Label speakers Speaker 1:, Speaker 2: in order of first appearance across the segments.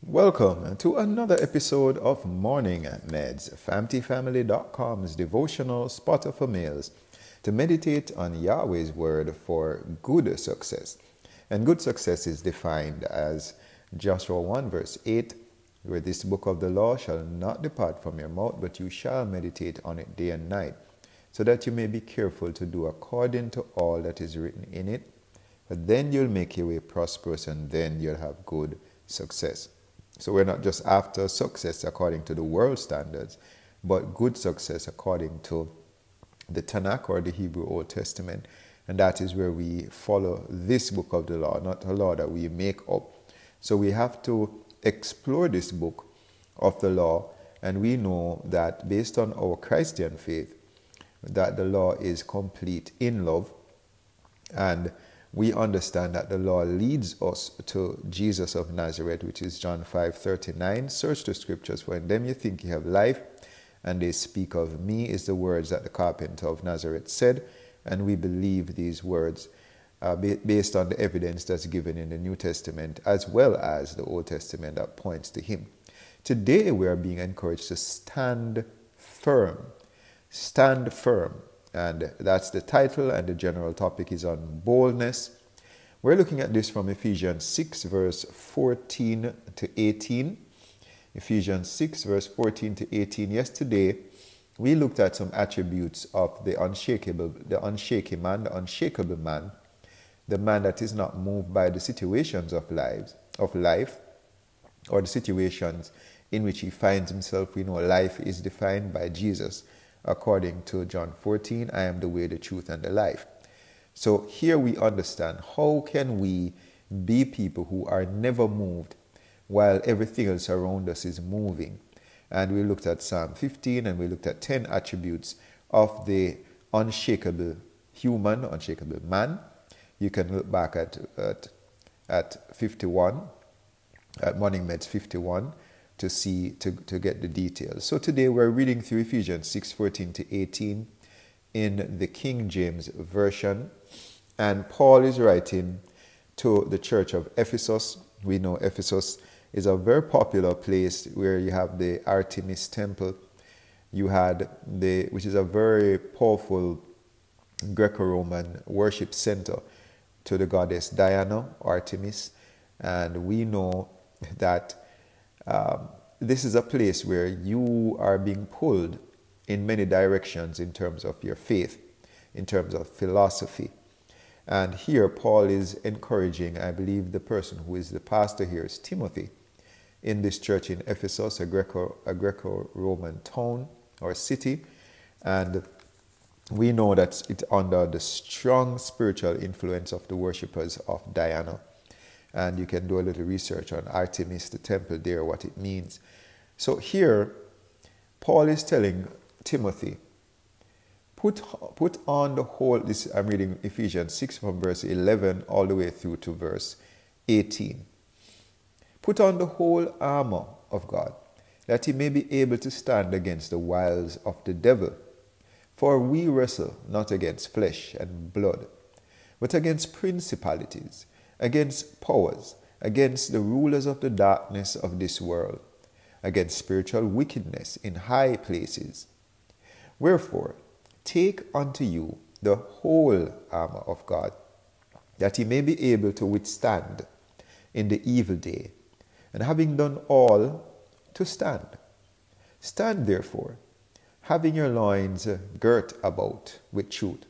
Speaker 1: Welcome to another episode of Morning Meds, FamilyFamily.com's devotional spotter for males to meditate on Yahweh's word for good success. And good success is defined as Joshua 1 verse 8, where this book of the law shall not depart from your mouth, but you shall meditate on it day and night, so that you may be careful to do according to all that is written in it. But then you'll make your way prosperous, and then you'll have good success. So we're not just after success according to the world standards, but good success according to the Tanakh or the Hebrew Old Testament. And that is where we follow this book of the law, not a law that we make up. So we have to explore this book of the law, and we know that based on our Christian faith, that the law is complete in love, and we understand that the law leads us to Jesus of Nazareth, which is John 5:39. Search the scriptures, for in them you think you have life, and they speak of me, is the words that the carpenter of Nazareth said. And we believe these words based on the evidence that's given in the New Testament, as well as the Old Testament that points to him. Today we are being encouraged to stand firm. Stand firm. And that's the title, and the general topic is on boldness. We're looking at this from Ephesians 6 verse 14 to 18. Ephesians 6 verse 14 to 18. Yesterday, we looked at some attributes of the unshakable man, the unshakable man, the man that is not moved by the situations of life, or the situations in which he finds himself. We know life is defined by Jesus. According to John 14, I am the way, the truth, and the life. So here we understand how can we be people who are never moved while everything else around us is moving. And we looked at Psalm 15, and we looked at 10 attributes of the unshakable human, unshakable man. You can look back at 51, at Morning Meds 51, to get the details. So today we're reading through Ephesians 6:14 to 18 in the King James Version. And Paul is writing to the church of Ephesus. We know Ephesus is a very popular place where you have the Artemis temple. You had which is a very powerful Greco-Roman worship center to the goddess Diana, Artemis. And we know that this is a place where you are being pulled in many directions in terms of your faith, in terms of philosophy. And here Paul is encouraging, I believe the person who is the pastor here is Timothy, in this church in Ephesus, a Greco-Roman town or city. And we know that it's under the strong spiritual influence of the worshippers of Diana. And you can do a little research on Artemis, the temple there, what it means. So here, Paul is telling Timothy, put on the whole, I'm reading Ephesians 6 from verse 11 all the way through to verse 18. Put on the whole armor of God, that he may be able to stand against the wiles of the devil. For we wrestle not against flesh and blood, but against principalities, against powers, against the rulers of the darkness of this world, against spiritual wickedness in high places. Wherefore, take unto you the whole armor of God, that ye may be able to withstand in the evil day, and having done all, to stand. Stand therefore, having your loins girt about with truth,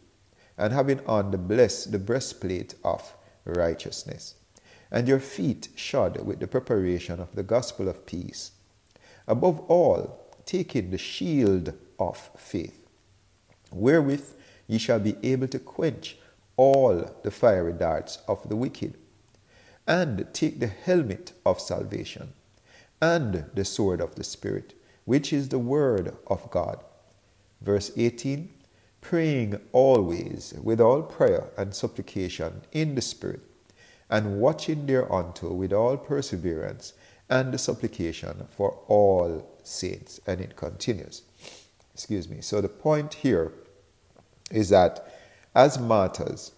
Speaker 1: and having on the breastplate of righteousness, and your feet shod with the preparation of the gospel of peace. Above all, taking the shield of faith, wherewith ye shall be able to quench all the fiery darts of the wicked, and take the helmet of salvation, and the sword of the Spirit, which is the word of God. Verse 18, praying always with all prayer and supplication in the Spirit, and watching thereunto with all perseverance and the supplication for all saints. And it continues. So the point here is that as martyrs,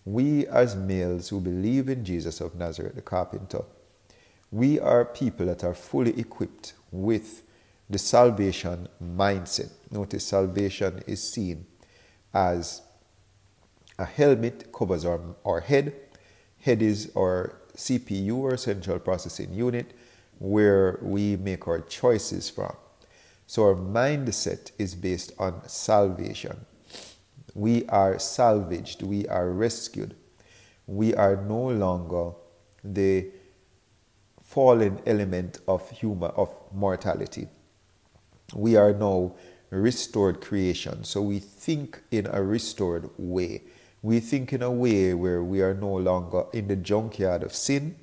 Speaker 1: we as males who believe in Jesus of Nazareth, the carpenter, We are people that are fully equipped with the salvation mindset. Notice salvation is seen as a helmet covers our head. Head is our CPU, or central processing unit, where we make our choices from. So our mindset is based on salvation. We are salvaged. We are rescued. We are no longer the fallen element of mortality. We are now restored creation. So we think in a restored way. We think in a way where we are no longer in the junkyard of sin.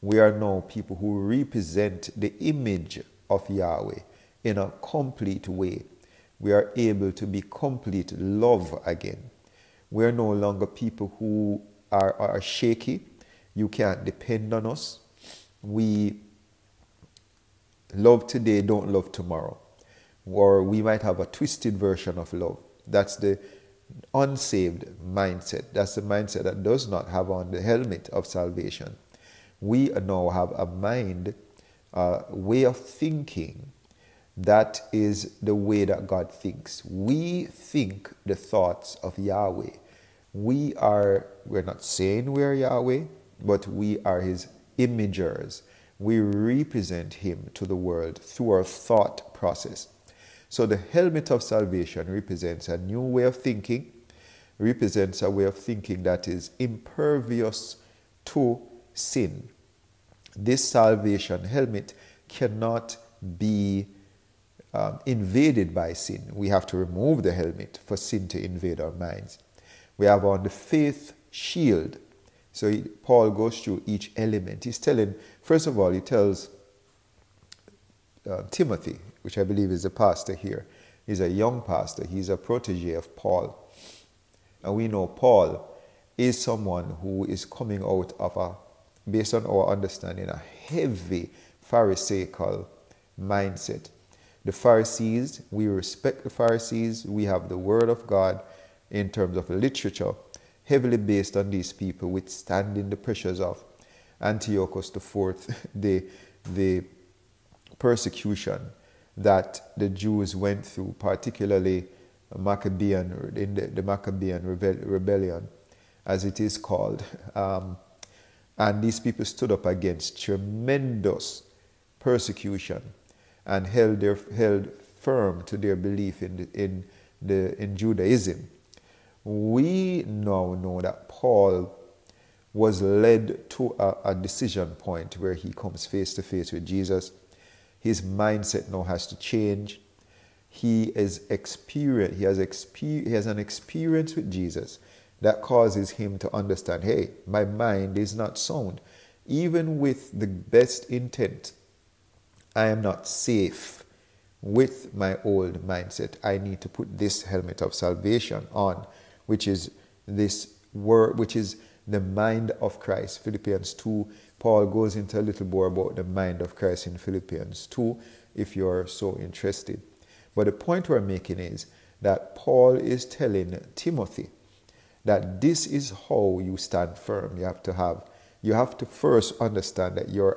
Speaker 1: We are now people who represent the image of Yahweh in a complete way. We are able to be complete love again. We are no longer people who are shaky. You can't depend on us. We love today, don't love tomorrow. Or we might have a twisted version of love. That's the unsaved mindset. That's the mindset that does not have on the helmet of salvation. We now have a mind, a way of thinking that is the way that God thinks. We think the thoughts of Yahweh. We're not saying we're Yahweh, but we are his imagers. We represent him to the world through our thought process. So the helmet of salvation represents a new way of thinking, represents a way of thinking that is impervious to sin. This salvation helmet cannot be invaded by sin. We have to remove the helmet for sin to invade our minds. We have on the faith shield. So Paul goes through each element. He's telling, first of all, he tells Timothy, which I believe is a pastor here. He's a young pastor. He's a protege of Paul. And we know Paul is someone who is coming out of based on our understanding, a heavy Pharisaical mindset. The Pharisees, we respect the Pharisees. We have the Word of God in terms of literature, heavily based on these people withstanding the pressures of Antiochus IV, the persecution that the Jews went through, particularly the Maccabean rebellion, as it is called. And these people stood up against tremendous persecution and held firm to their belief in Judaism. We now know that Paul was led to a decision point where he comes face to face with Jesus. His mindset now has to change. He has an experience with Jesus that causes him to understand, hey, my mind is not sound. Even with the best intent, I am not safe with my old mindset. I need to put this helmet of salvation on, which is this word, which is the mind of Christ. Philippians 2, Paul goes into a little more about the mind of Christ in Philippians 2, if you're so interested. But the point we're making is that Paul is telling Timothy that this is how you stand firm. You have to first understand that you're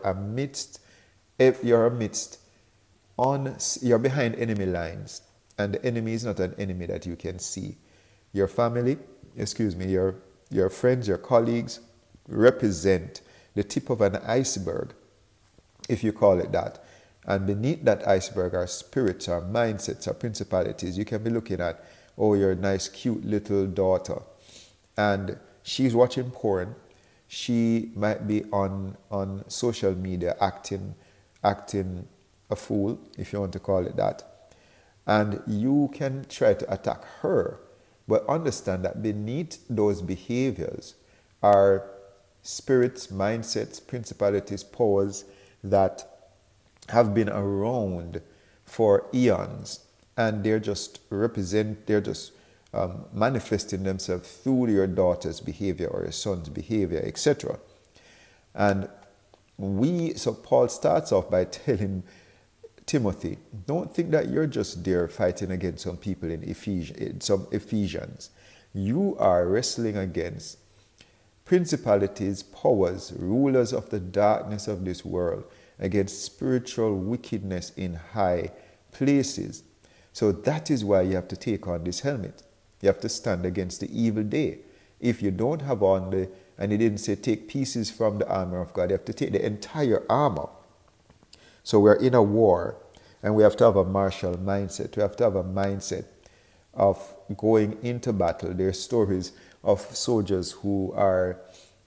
Speaker 1: behind enemy lines, and the enemy is not an enemy that you can see. Your family, your friends, your colleagues represent the tip of an iceberg, if you call it that. And beneath that iceberg are spirits, are mindsets, are principalities. You can be looking at, oh, your nice, cute little daughter, and she's watching porn. She might be on social media acting a fool, if you want to call it that. And you can try to attack her, but understand that beneath those behaviors are spirits, mindsets, principalities, powers that have been around for eons, and they're just manifesting themselves through your daughter's behavior or your son's behavior, etc. And so Paul starts off by telling Timothy, don't think that you're just there fighting against some people in some Ephesians. You are wrestling against principalities, powers, rulers of the darkness of this world, against spiritual wickedness in high places. So that is why you have to take on this helmet. You have to stand against the evil day. If you don't have on and he didn't say take pieces from the armor of God, you have to take the entire armor. So we're in a war, and we have to have a martial mindset. We have to have a mindset of going into battle. There are stories of soldiers who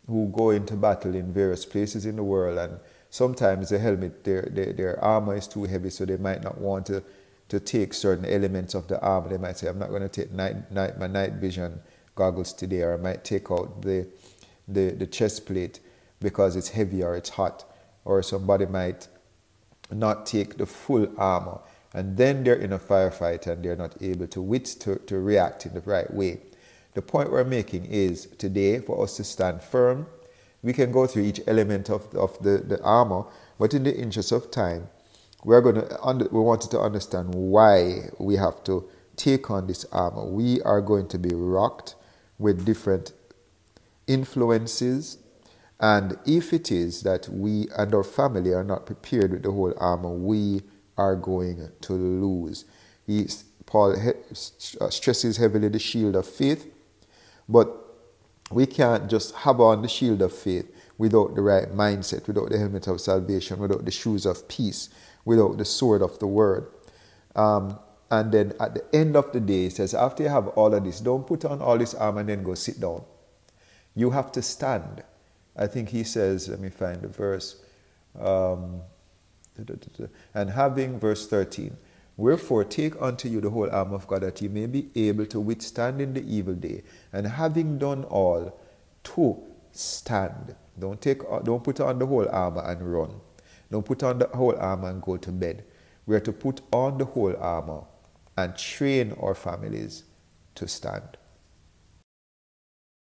Speaker 1: go into battle in various places in the world, and sometimes the helmet, their armor is too heavy, so they might not want to take certain elements of the armor. They might say, I'm not going to take my night vision goggles today, or I might take out the chest plate because it's heavy or it's hot, or somebody might not take the full armor, and then they're in a firefight and they're not able to react in the right way. The point we're making is today, for us to stand firm, we can go through each element of the armor, but in the interest of time, we wanted to understand why we have to take on this armor. We are going to be rocked with different influences, and if it is that we and our family are not prepared with the whole armor, we are going to lose. Paul stresses heavily the shield of faith, but we can't just have on the shield of faith without the right mindset, without the helmet of salvation, without the shoes of peace, without the sword of the word. And then at the end of the day, he says, after you have all of this, don't put on all this armor and then go sit down. You have to stand. I think he says, let me find the verse. And having, verse 13, wherefore take unto you the whole armor of God, that ye may be able to withstand in the evil day, and having done all, to stand. Don't put on the whole armor and run. Don't put on the whole armor and go to bed. We are to put on the whole armor and train our families to stand.